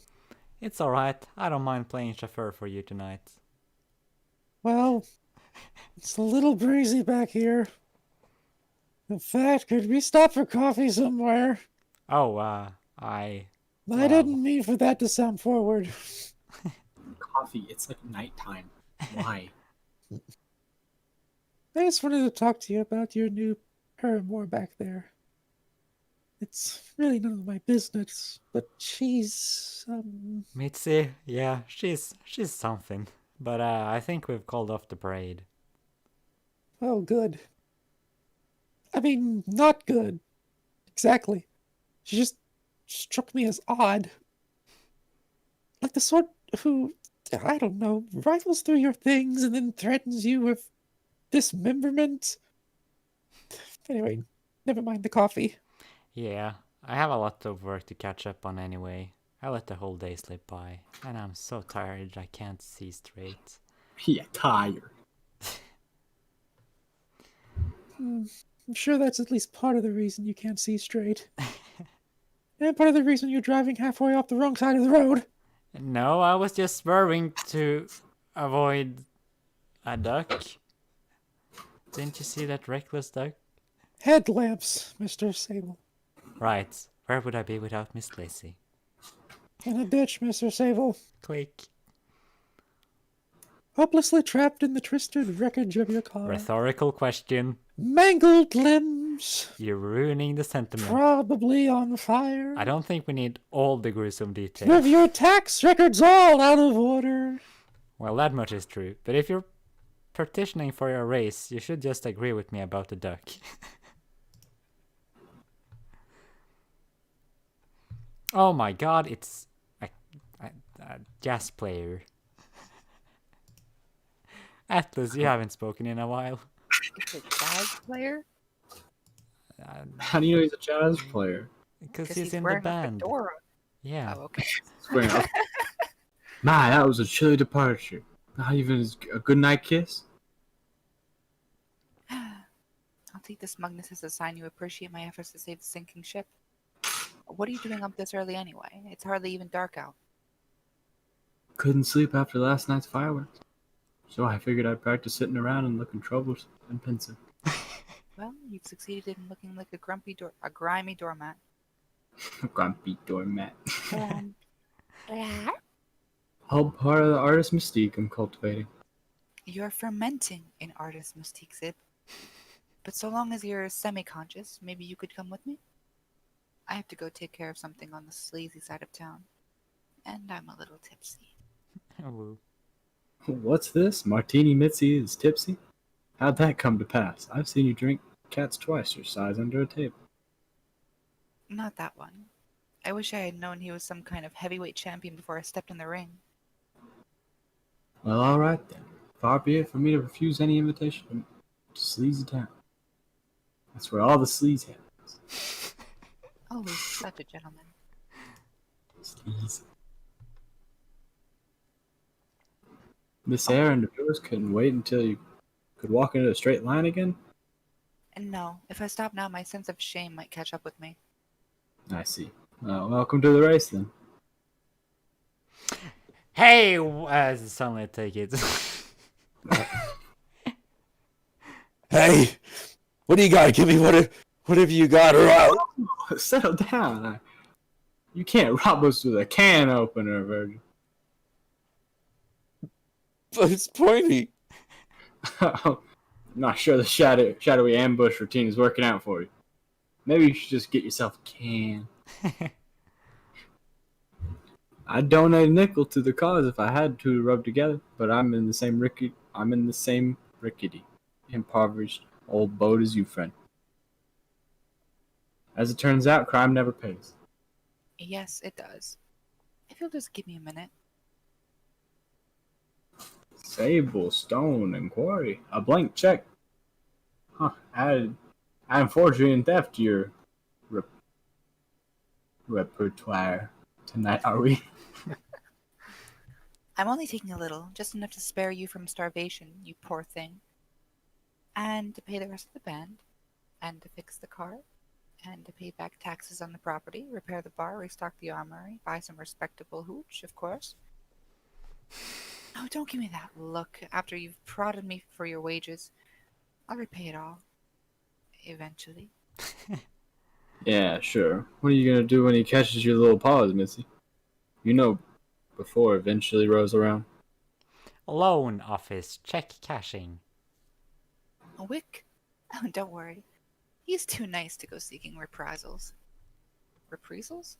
It's alright. I don't mind playing chauffeur for you tonight. Well, it's a little breezy back here. In fact, could we stop for coffee somewhere? Oh, I Well. didn't mean for that to sound forward. Coffee. It's like nighttime. Why? I just wanted to talk to you about your new paramour back there. It's really none of my business, but she's, Mitzi, yeah, she's something. But I think we've called off the parade. oh, good. I mean, not good. Exactly. She just struck me as odd. Like the sort who, I don't know, rifles through your things and then threatens you with dismemberment. Anyway, never mind the coffee. Yeah, I have a lot of work to catch up on anyway. I let the whole day slip by, and I'm so tired I can't see straight. Yeah, tired. I'm sure that's at least part of the reason you can't see straight. And part of the reason you're driving halfway off the wrong side of the road. No, I was just swerving to avoid a duck. Didn't you see that reckless duck? Headlamps, Mr. Sable. Right, where would I be without Miss Lacey? In a ditch, Mr. Sable. Click. Hopelessly trapped in the twisted wreckage of your car. Rhetorical question. Mangled limbs. You're ruining the sentiment. Probably on fire. I don't think we need all the gruesome With details. your tax records all out of order. Well, that much is true. But if you're petitioning for your race, you should just agree with me about the duck. Oh my god, it's a jazz player. Atlas, you haven't spoken in a while. It's a jazz player? How do you know he's a jazz player? Because Because he's he's in the wearing a band. fedora. Yeah. Oh, okay. Swear up. My, that was a chilly departure. Not even a good night kiss? I'll take the smugness as a sign you appreciate my efforts to save the sinking ship. What are you doing up this early anyway? It's hardly even dark out. Couldn't sleep after last night's fireworks. So I figured I'd practice sitting around and looking troubled and pensive. Well, you've succeeded in looking like a grimy doormat. Grumpy doormat. Yeah. All part of the artist mystique I'm cultivating. You're fermenting in artist mystique, Zib. But so long as you're semi-conscious, maybe you could come with me? I have to go take care of something on the sleazy side of town. And I'm a little tipsy. Ooh. What's this? Martini Mitzi is tipsy? How'd that come to pass? I've seen you drink cats twice your size under a table. Not that one. I wish I had known he was some kind of heavyweight champion before I stepped in the ring. Well, alright then. Far be it for me to refuse any invitation to Sleazy Town. That's where all the sleaze happens. Always such a gentleman. Sleaze. This errand of yours couldn't wait until you could walk into a straight line again? And no, if I stop now, my sense of shame might catch up with me. I see. Well, welcome to the race then. Hey, Sunlit, take it. Hey, what do you got? Give me whatever you got, or out. Settle down. You can't rob us with a can opener, Virgil. But it's pointy. I'm not sure the shadowy ambush routine is working out for you. Maybe you should just get yourself a can. I'd donate a nickel to the cause if I had to rub together, but I'm in the same rickety, impoverished old boat as you, friend. As it turns out, crime never pays. Yes, it does. If you'll just give me a minute. Sable, stone, and quarry. A blank check. Huh. Adding forgery and theft to your repertoire tonight, are we? I'm only taking a little, just enough to spare you from starvation, you poor thing. And to pay the rest of the band, and to fix the car, and to pay back taxes on the property, repair the bar, restock the armory, buy some respectable hooch, of course. Oh, don't give me that look after you've prodded me for your wages. I'll repay it all. Eventually. Yeah, sure. What are you gonna do when he catches your little paws, Missy? You know, before eventually rolls around. Loan office, check cashing. A wick? Oh, don't worry. He's too nice to go seeking reprisals. Reprisals?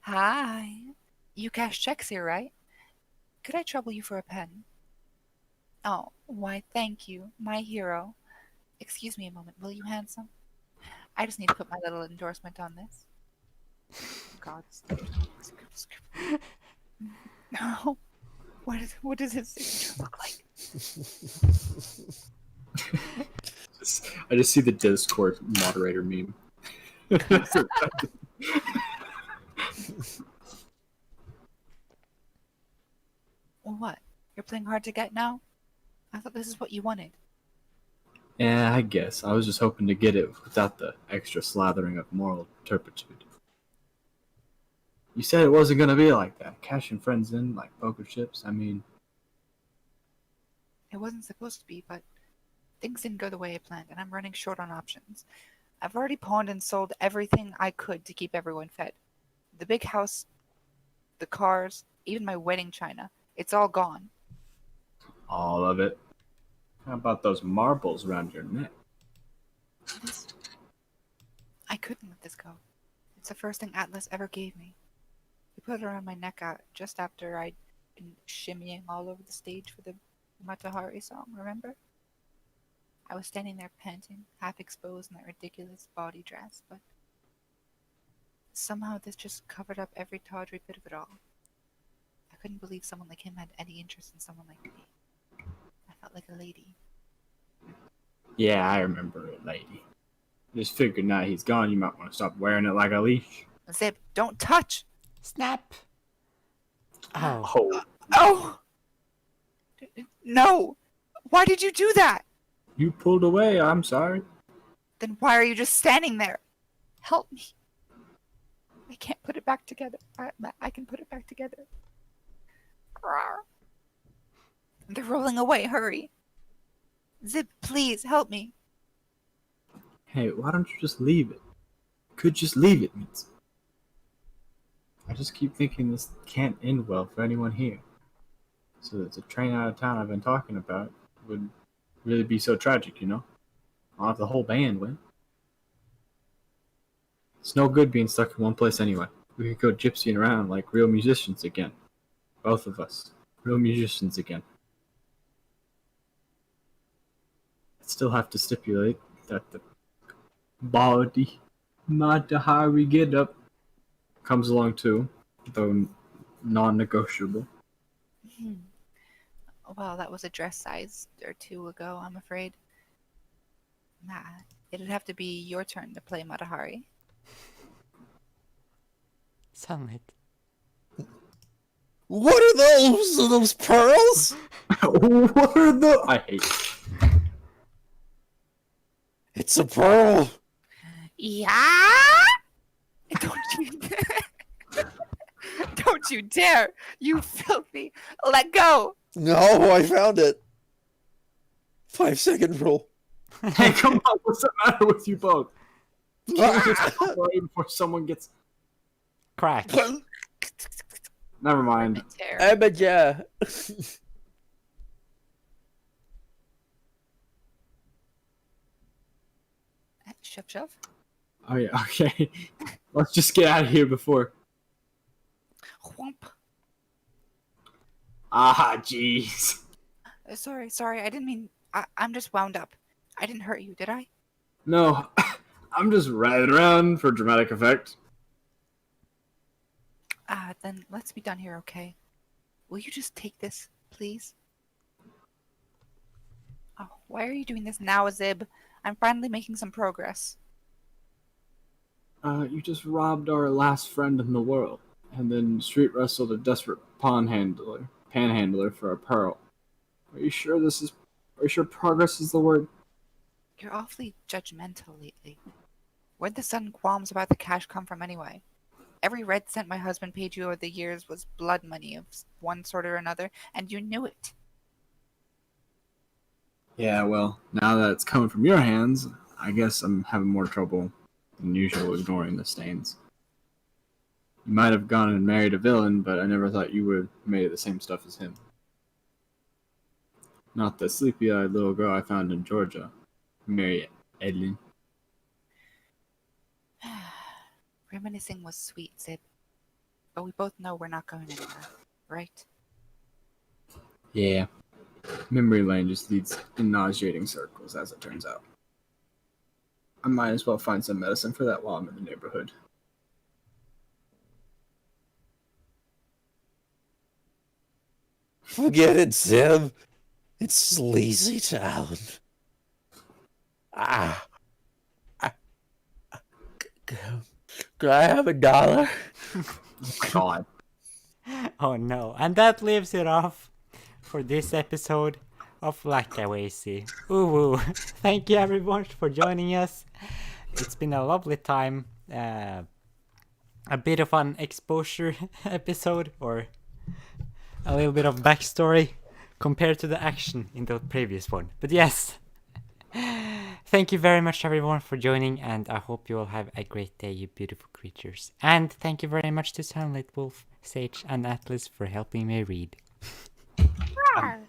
Hi. You cash checks here, right? Could I trouble you for a pen? Oh, why, thank you, my hero. Excuse me a moment, will you, handsome? I just need to put my little endorsement on this. God. No. What does his signature look like? I just see the Discord moderator meme. What? You're playing hard to get now? I thought this is what you wanted. Yeah, I guess. I was just hoping to get it without the extra slathering of moral turpitude. You said it wasn't gonna be like that. Cashing friends in like poker chips. I mean, It wasn't supposed to be, but things didn't go the way I planned, and I'm running short on options. I've already pawned and sold everything I could to keep everyone fed. The big house, the cars, even my wedding china. It's all gone. all of it. How about those marbles around your neck? This, I couldn't let this go. It's the first thing Atlas ever gave me. He put it around my neck out just after I'd been shimmying all over the stage for the Matahari song, remember? I was standing there panting, half exposed in that ridiculous body dress, but somehow this just covered up every tawdry bit of it all. I couldn't believe someone like him had any interest in someone like me. I felt like a lady. Yeah, I remember it, lady. Just figured now he's gone, you might want to stop wearing it like a leash. Zip, don't touch! Snap. Oh, Oh, Oh! No! Why did you do that? you pulled away. I'm sorry. Then why are you just standing there? Help me. I can't put it back together. I can put it back together. Rawr. They're rolling away. Hurry. Zip, please help me. Hey, why don't you just leave it? Could just leave it, Mitz. I just keep thinking this can't end well for anyone here. So that the train out of town I've been talking about would really be so tragic, you know? I'll have the whole band win. It's no good being stuck in one place anyway. We could go gypsying around like real musicians again. Both of us. Real musicians again. I'd still have to stipulate that the body Matahari get up comes along too, though non-negotiable. Well, that was a dress size or two ago, I'm afraid. Nah, it'd have to be your turn to play Matahari. Sunlit. What are those? Are those pearls? What are the? I hate it. It's a pearl. Yeah? Don't you... Don't you dare! You filthy! Let go! No, I found it. 5-second rule. Hey, come on, what's the matter with you both? Right before someone gets. Crack. Never mind. Tear. but yeah. Shove, shove. Oh yeah, okay. Let's just get out of here before. Whomp. Ah, jeez. Sorry. I didn't mean. I'm just wound up. I didn't hurt you, did I? No, I'm just riding around for dramatic effect. Then let's be done here, okay? Will you just take this, please? Oh, why are you doing this now, Zib? I'm finally making some progress. You just robbed our last friend in the world, and then street wrestled a desperate panhandler for a pearl. Are you sure progress is the word? You're awfully judgmental lately. Where'd the sudden qualms about the cash come from anyway? Every red cent my husband paid you over the years was blood money of one sort or another, and you knew it. Yeah, well, now that it's coming from your hands, I guess I'm having more trouble than usual ignoring the stains. You might have gone and married a villain, but I never thought you would have made the same stuff as him. Not the sleepy-eyed little girl I found in Georgia, Mary Edlin. Reminiscing was sweet, Zib. But we both know we're not going anywhere, right? Yeah. Memory lane just leads in nauseating circles, as it turns out. I might as well find some medicine for that while I'm in the neighborhood. Forget it, Zeb. It's sleazy town. Could I have $1? God. Oh no. And that leaves it off for this episode of Lackadaisy. UwU. Thank you everyone for joining us. It's been a lovely time. A bit of an exposure episode, or a little bit of backstory compared to the action in the previous one. But yes, thank you very much everyone for joining, and I hope you all have a great day, you beautiful creatures. And thank you very much to Sunlit, Wolf, Sage, and Atlas for helping me read. Rawr.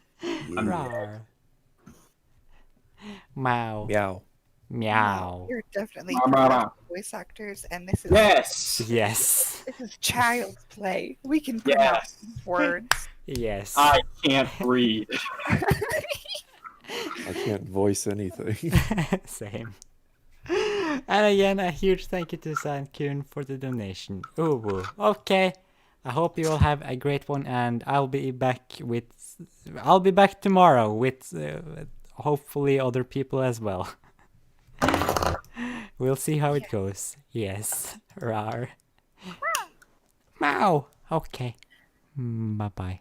Meow. Meow. Meow. You're definitely Blah. voice actors, and this is Yes! Yes. this is child's play. We can Yes. pronounce words. Yes. I can't read. I can't voice anything. Same. And again, a huge thank you to Sankun for the donation. UwU. Okay. I hope you all have a great one, and I'll be back tomorrow with hopefully other people as well. We'll see how it goes. Yes. Rawr. Meow. Okay. Bye bye.